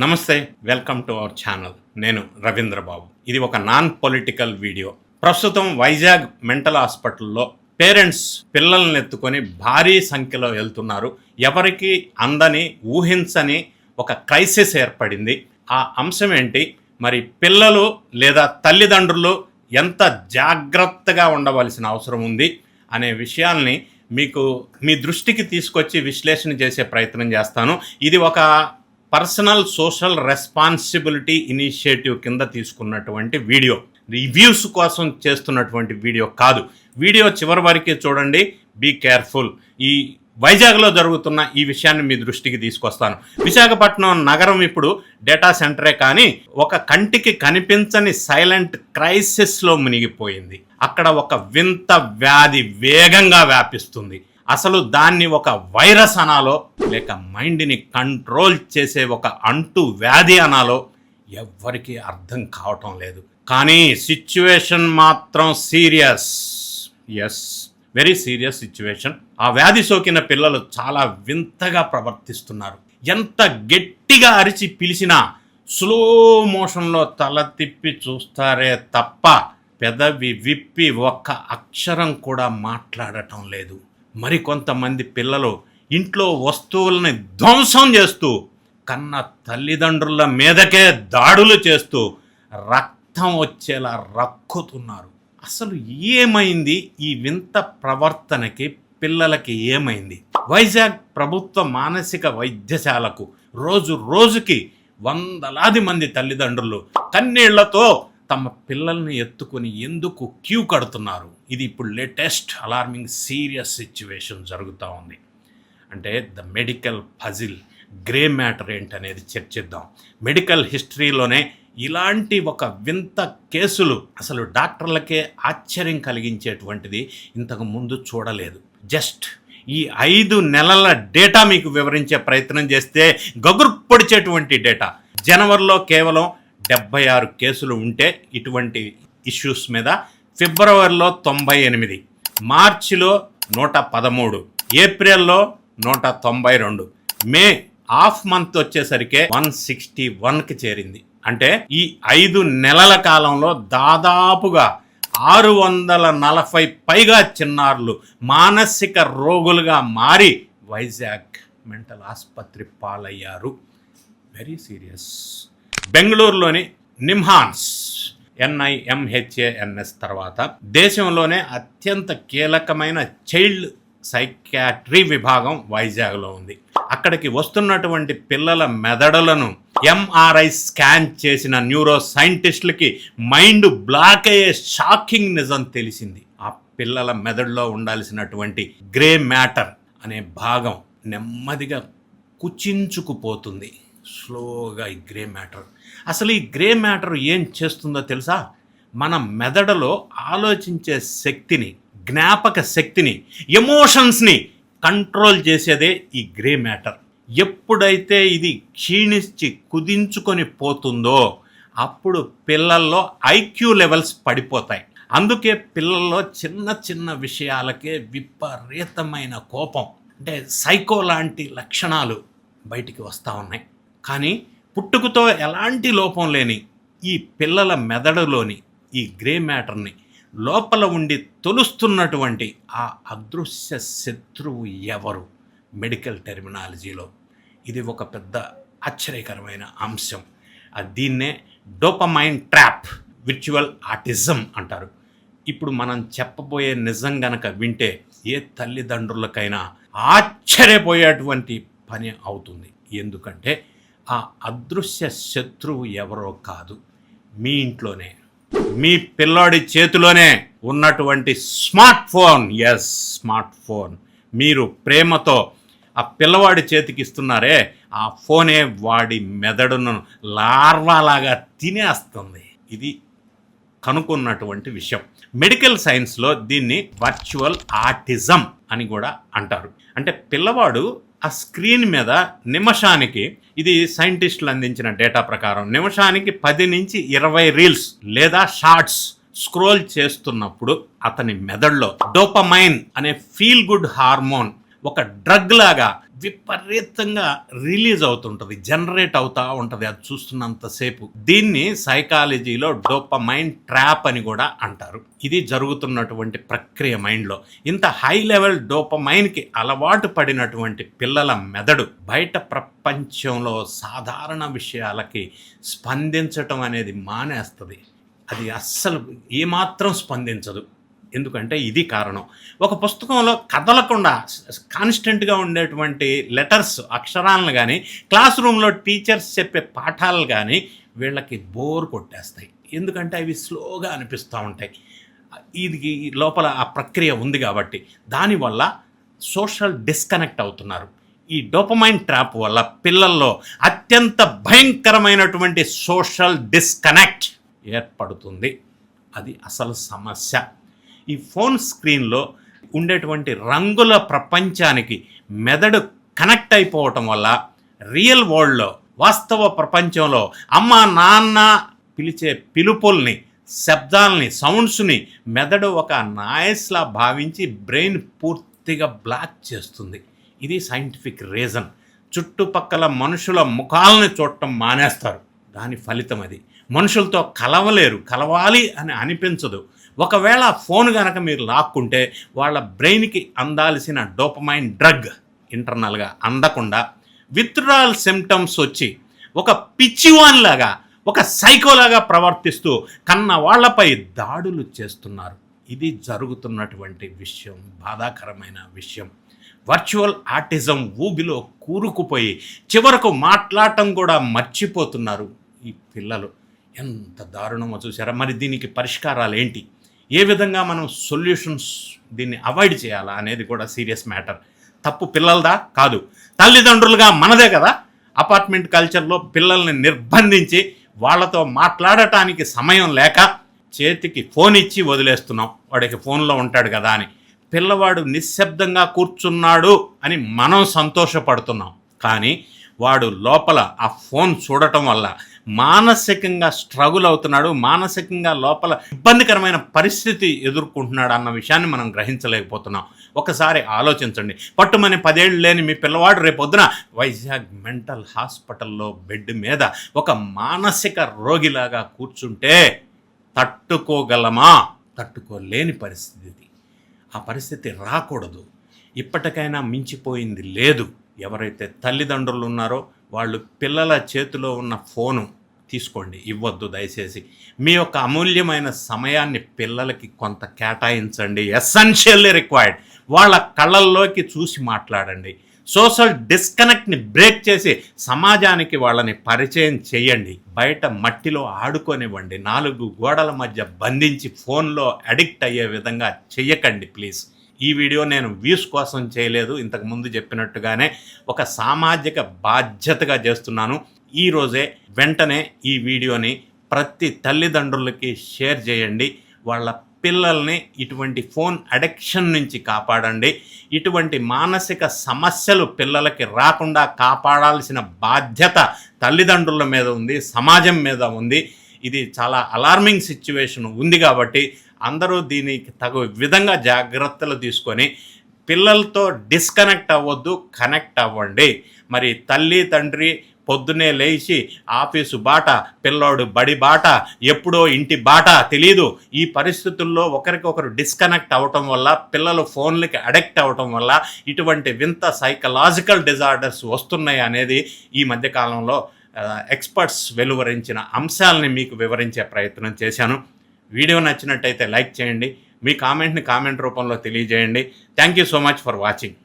నమస్తే, welcome to our channel. నేను రవీంద్ర బాబు. ఇది ఒక నాన్ పొలిటికల్ వీడియో. ప్రస్తుతం వైజాగ్ మెంటల్ హాస్పిటల్లో పేరెంట్స్ పిల్లల్ని ఎత్తుకొని భారీ సంఖ్యలో వెళ్తున్నారు. ఎవరికి అందని ఊహించని ఒక క్రైసిస్ ఏర్పడింది. ఆ అంశం ఏంటి, మరి పిల్లలు లేదా తల్లిదండ్రులు ఎంత జాగ్రత్తగా ఉండవలసిన అవసరం ఉంది అనే విషయాల్ని మీకు మీ దృష్టికి తీసుకొచ్చి విశ్లేషణ చేసే ప్రయత్నం చేస్తాను. ఇది ఒక పర్సనల్ సోషల్ రెస్పాన్సిబిలిటీ ఇనిషియేటివ్ కింద తీసుకున్నటువంటి వీడియో, రివ్యూస్ కోసం చేస్తున్నటువంటి వీడియో కాదు. వీడియో చివరి వరకే చూడండి, బీ కేర్ఫుల్. ఈ వైజాగ్లో జరుగుతున్న ఈ విషయాన్ని మీ దృష్టికి తీసుకొస్తాను. విశాఖపట్నం నగరం ఇప్పుడు డేటా సెంటరే కానీ ఒక కంటికి కనిపించని సైలెంట్ క్రైసిస్లో మునిగిపోయింది. అక్కడ ఒక వింత వ్యాధి వేగంగా వ్యాపిస్తుంది. అసలు దాన్ని ఒక వైరస్ అనాలో లేక మైండ్ని కంట్రోల్ చేసే ఒక అంటు వ్యాధి అనాలో ఎవ్వరికీ అర్థం కావటం లేదు. కానీ సిచ్యువేషన్ మాత్రం serious. Yes, very serious situation. ఆ వ్యాధి సోకిన పిల్లలు చాలా వింతగా ప్రవర్తిస్తున్నారు. ఎంత గట్టిగా అరిచి పిలిచినా స్లో మోషన్లో తల తిప్పి చూస్తారే తప్ప పెదవి విప్పి ఒక్క అక్షరం కూడా మాట్లాడటం లేదు. మరికొంతమంది పిల్లలు ఇంట్లో వస్తువులని ధ్వంసం చేస్తూ కన్న తల్లిదండ్రుల మీదకే దాడులు చేస్తూ రక్తం వచ్చేలా రక్కుతున్నారు. అసలు ఏమైంది? ఈ వింత ప్రవర్తనకి పిల్లలకి ఏమైంది? వైజాగ్ ప్రభుత్వ మానసిక వైద్యశాలకు రోజు రోజుకి వందలాది మంది తల్లిదండ్రులు కన్నీళ్లతో తమ పిల్లల్ని ఎత్తుకొని ఎందుకు క్యూ కడుతున్నారు? ఇది ఇప్పుడు లేటెస్ట్ అలార్మింగ్ సీరియస్ సిచ్యువేషన్ జరుగుతూ ఉంది. అంటే the medical puzzle, grey matter ఏంటనేది చర్చిద్దాం. మెడికల్ హిస్టరీలోనే ఇలాంటి ఒక వింత కేసులు అసలు డాక్టర్లకే ఆశ్చర్యం కలిగించేటువంటిది ఇంతకు ముందు చూడలేదు. జస్ట్ ఈ 5 నెలల డేటా మీకు వివరించే ప్రయత్నం చేస్తే గగురు పొడిచేటువంటి డేటా. జనవరిలో కేవలం 76 కేసులు ఉంటే ఇటువంటి ఇష్యూస్ మీద, ఫిబ్రవరిలో 98, మార్చిలో 113, ఏప్రిల్లో 192, మే హాఫ్ మంత్ వచ్చేసరికి 161కి చేరింది. అంటే ఈ 5 నెలల కాలంలో దాదాపుగా 640 పైగా చిన్నారులు మానసిక రోగులుగా మారి వైజాగ్ మెంటల్ ఆసుపత్రి పాలయ్యారు. Very serious. బెంగళూరులోని నిమ్హాన్స్, NIMHANS తర్వాత దేశంలోనే అత్యంత కీలకమైన చైల్డ్ సైకియాట్రీ విభాగం వైజాగ్లో ఉంది. అక్కడికి వస్తున్నటువంటి పిల్లల మెదడులను MRI స్కాన్ చేసిన న్యూరో సైంటిస్టులకి మైండ్ బ్లాక్ అయ్యే షాకింగ్ నిజం తెలిసింది. ఆ పిల్లల మెదడులో ఉండాల్సినటువంటి గ్రే మ్యాటర్ అనే భాగం నెమ్మదిగా కుచించుకుపోతుంది స్లోగా. ఈ గ్రే మ్యాటర్, అసలు ఈ గ్రే మ్యాటర్ ఏం చేస్తుందో తెలుసా? మన మెదడులో ఆలోచించే శక్తిని, జ్ఞాపక శక్తిని, ఎమోషన్స్ని కంట్రోల్ చేసేదే ఈ గ్రే మ్యాటర్. ఎప్పుడైతే ఇది క్షీణించి కుదించుకొని పోతుందో అప్పుడు పిల్లల్లో IQ లెవెల్స్ పడిపోతాయి. అందుకే పిల్లల్లో చిన్న చిన్న విషయాలకే విపరీతమైన కోపం, అంటే సైకో లాంటి లక్షణాలు బయటికి వస్తూ ఉన్నాయి. కానీ పుట్టుకతో ఎలాంటి లోపం లేని ఈ పిల్లల మెదడులోని ఈ గ్రే మ్యాటర్ని లోపల ఉండి తొలుస్తున్నటువంటి ఆ అదృశ్య శత్రువు ఎవరు? మెడికల్ టెర్మినాలజీలో ఇది ఒక పెద్ద ఆశ్చర్యకరమైన అంశం. దీన్నే డోపమైన్ ట్రాప్, విర్చువల్ ఆటిజం అంటారు. ఇప్పుడు మనం చెప్పబోయే నిజం గనక వింటే ఏ తల్లిదండ్రులకైనా ఆశ్చర్యపోయేటువంటి పని అవుతుంది. ఎందుకంటే ఆ అదృశ్య శత్రువు ఎవరో కాదు, మీ ఇంట్లోనే, మీ పిల్లాడి చేతిలోనే ఉన్నటువంటి smart phone. Yes, smart phone. మీరు ప్రేమతో ఆ పిల్లవాడి చేతికి ఇస్తున్నారే, ఆ ఫోనే వాడి మెదడును లార్వాలాగా తినేస్తుంది. ఇది కనుక్కున్నటువంటి విషయం. మెడికల్ సైన్స్లో దీన్ని వర్చువల్ ఆటిజం అని కూడా అంటారు. అంటే పిల్లవాడు ఆ స్క్రీన్ మీద నిమిషానికి, ఇది సైంటిస్టులు అందించిన డేటా ప్రకారం, నిమిషానికి 10 నుంచి 20 రీల్స్ లేదా షార్ట్స్ స్క్రోల్ చేస్తున్నప్పుడు అతని మెదడులో డోపమైన్ అనే ఫీల్ గుడ్ హార్మోన్ ఒక డ్రగ్ లాగా విపరీతంగా రిలీజ్ అవుతుంటుంది, జనరేట్ అవుతూ ఉంటుంది అది చూస్తున్నంతసేపు. దీన్ని సైకాలజీలో డోపమైన్ ట్రాప్ అని కూడా అంటారు. ఇది జరుగుతున్నటువంటి ప్రక్రియ మైండ్లో. ఇంత హై లెవెల్ డోపమైన్కి అలవాటు పడినటువంటి పిల్లల మెదడు బయట ప్రపంచంలో సాధారణ విషయాలకి స్పందించటం అనేది మానేస్తుంది. అది అస్సలు ఏమాత్రం స్పందించదు. ఎందుకంటే ఇది కారణం. ఒక పుస్తకంలో కదలకుండా కాన్స్టెంట్గా ఉండేటువంటి లెటర్స్, అక్షరాలను కానీ, క్లాస్ రూమ్లో టీచర్స్ చెప్పే పాఠాలు కానీ వీళ్ళకి బోర్ కొట్టేస్తాయి. ఎందుకంటే అవి స్లోగా అనిపిస్తూ ఉంటాయి. ఇది లోపల ఆ ప్రక్రియ ఉంది కాబట్టి. దానివల్ల సోషల్ డిస్కనెక్ట్ అవుతున్నారు. ఈ డోపమైన్ ట్రాప్ వల్ల పిల్లల్లో అత్యంత భయంకరమైనటువంటి సోషల్ డిస్కనెక్ట్ ఏర్పడుతుంది. అది అసలు సమస్య. ఈ ఫోన్ స్క్రీన్లో ఉండేటువంటి రంగుల ప్రపంచానికి మెదడు కనెక్ట్ అయిపోవటం వల్ల రియల్ వరల్డ్లో, వాస్తవ ప్రపంచంలో అమ్మ నాన్న పిలిచే పిలుపుల్ని, శబ్దాలని, సౌండ్స్ని మెదడు ఒక నాయిస్లా భావించి బ్రెయిన్ పూర్తిగా బ్లాక్ చేస్తుంది. ఇది సైంటిఫిక్ రీజన్. చుట్టుపక్కల మనుషుల ముఖాలను చూడటం మానేస్తారు. దాని ఫలితం అది. మనుషులతో కలవలేరు, కలవాలి అని అనిపించదు. ఒకవేళ ఫోన్ కనుక మీరు లాక్కుంటే వాళ్ళ బ్రెయిన్కి అందాల్సిన డోపమైన్ డ్రగ్ ఇంటర్నల్గా అందకుండా విత్డ్రాయల్ సిమ్టమ్స్ వచ్చి ఒక పిచ్చివాన్లాగా, ఒక సైకోలాగా ప్రవర్తిస్తూ కన్న వాళ్లపై దాడులు చేస్తున్నారు. ఇది జరుగుతున్నటువంటి విషయం, బాధాకరమైన విషయం. వర్చువల్ ఆటిజం ఊబిలో కూరుకుపోయి చివరకు మాట్లాడటం కూడా మర్చిపోతున్నారు ఈ పిల్లలు. ఎంత దారుణమో చూసారా? మరి దీనికి పరిష్కారాలు ఏంటి? ఏ విధంగా మనం సొల్యూషన్స్ దీన్ని అవాయిడ్ చేయాలా అనేది కూడా సీరియస్ మ్యాటర్. తప్పు పిల్లలదా? కాదు, తల్లిదండ్రులుగా మనదే కదా. అపార్ట్మెంట్ కల్చర్లో పిల్లల్ని నిర్బంధించి వాళ్ళతో మాట్లాడటానికి సమయం లేక చేతికి ఫోన్ ఇచ్చి వదిలేస్తున్నాం. వాడికి ఫోన్లో ఉంటాడు కదా అని. పిల్లవాడు నిశ్శబ్దంగా కూర్చున్నాడు అని మనం సంతోషపడుతున్నాం. కానీ వాడు లోపల ఆ ఫోన్ చూడటం వల్ల మానసికంగా స్ట్రగుల్ అవుతున్నాడు, మానసికంగా లోపల ఇబ్బందికరమైన పరిస్థితి ఎదుర్కొంటున్నాడు అన్న విషయాన్ని మనం గ్రహించలేకపోతున్నాం. ఒకసారి ఆలోచించండి. పట్టుమని 10 ఏళ్ళు లేని మీ పిల్లవాడు రేపొద్దున వైజాగ్ మెంటల్ హాస్పిటల్లో బెడ్ మీద ఒక మానసిక రోగిలాగా కూర్చుంటే తట్టుకోగలమా? తట్టుకోలేని పరిస్థితి. ఆ పరిస్థితి రాకూడదు. ఇప్పటికైనా మించిపోయింది లేదు. ఎవరైతే తల్లిదండ్రులు ఉన్నారో వాళ్ళు పిల్లల చేతిలో ఉన్న ఫోను తీసుకోండి, ఇవ్వద్దు దయచేసి. మీ యొక్క అమూల్యమైన సమయాన్ని పిల్లలకి కొంత కేటాయించండి. Essentially required. వాళ్ళ కళ్ళల్లోకి చూసి మాట్లాడండి. సోషల్ డిస్కనెక్ట్ని బ్రేక్ చేసి సమాజానికి వాళ్ళని పరిచయం చేయండి. బయట మట్టిలో ఆడుకోనివ్వండి. 4 గోడల మధ్య బంధించి ఫోన్లో అడిక్ట్ అయ్యే విధంగా చెయ్యకండి ప్లీజ్. ఈ వీడియో నేను వ్యూస్ కోసం చేయలేదు, ఇంతకుముందు చెప్పినట్టుగానే ఒక సామాజిక బాధ్యతగా చేస్తున్నాను. ఈరోజే వెంటనే ఈ వీడియోని ప్రతి తల్లిదండ్రులకి షేర్ చేయండి. వాళ్ళ పిల్లల్ని ఇటువంటి ఫోన్ అడిక్షన్ నుంచి కాపాడండి. ఇటువంటి మానసిక సమస్యలు పిల్లలకి రాకుండా కాపాడాల్సిన బాధ్యత తల్లిదండ్రుల మీద ఉంది, సమాజం మీద ఉంది. ఇది చాలా అలార్మింగ్ సిచ్యువేషన్ ఉంది కాబట్టి అందరూ దీనికి తగు విధంగా జాగ్రత్తలు తీసుకొని పిల్లలతో డిస్కనెక్ట్ అవ్వద్దు, కనెక్ట్ అవ్వండి. మరి తల్లి తండ్రి పొద్దున్నే లేచి ఆఫీసు బాట, పిల్లోడు బడి బాట, ఎప్పుడో ఇంటి బాట తెలీదు. ఈ పరిస్థితుల్లో ఒకరికొకరు డిస్కనెక్ట్ అవ్వటం వల్ల, పిల్లలు ఫోన్లకి అడిక్ట్ అవ్వటం వల్ల ఇటువంటి వింత సైకలాజికల్ డిజార్డర్స్ వస్తున్నాయి అనేది ఈ మధ్యకాలంలో ఎక్స్పర్ట్స్ వెలువరించిన అంశాలని మీకు వివరించే ప్రయత్నం చేశాను. వీడియో నచ్చినట్టయితే లైక్ చేయండి. మీ కామెంట్ని కామెంట్ రూపంలో తెలియజేయండి. Thank you so much for watching.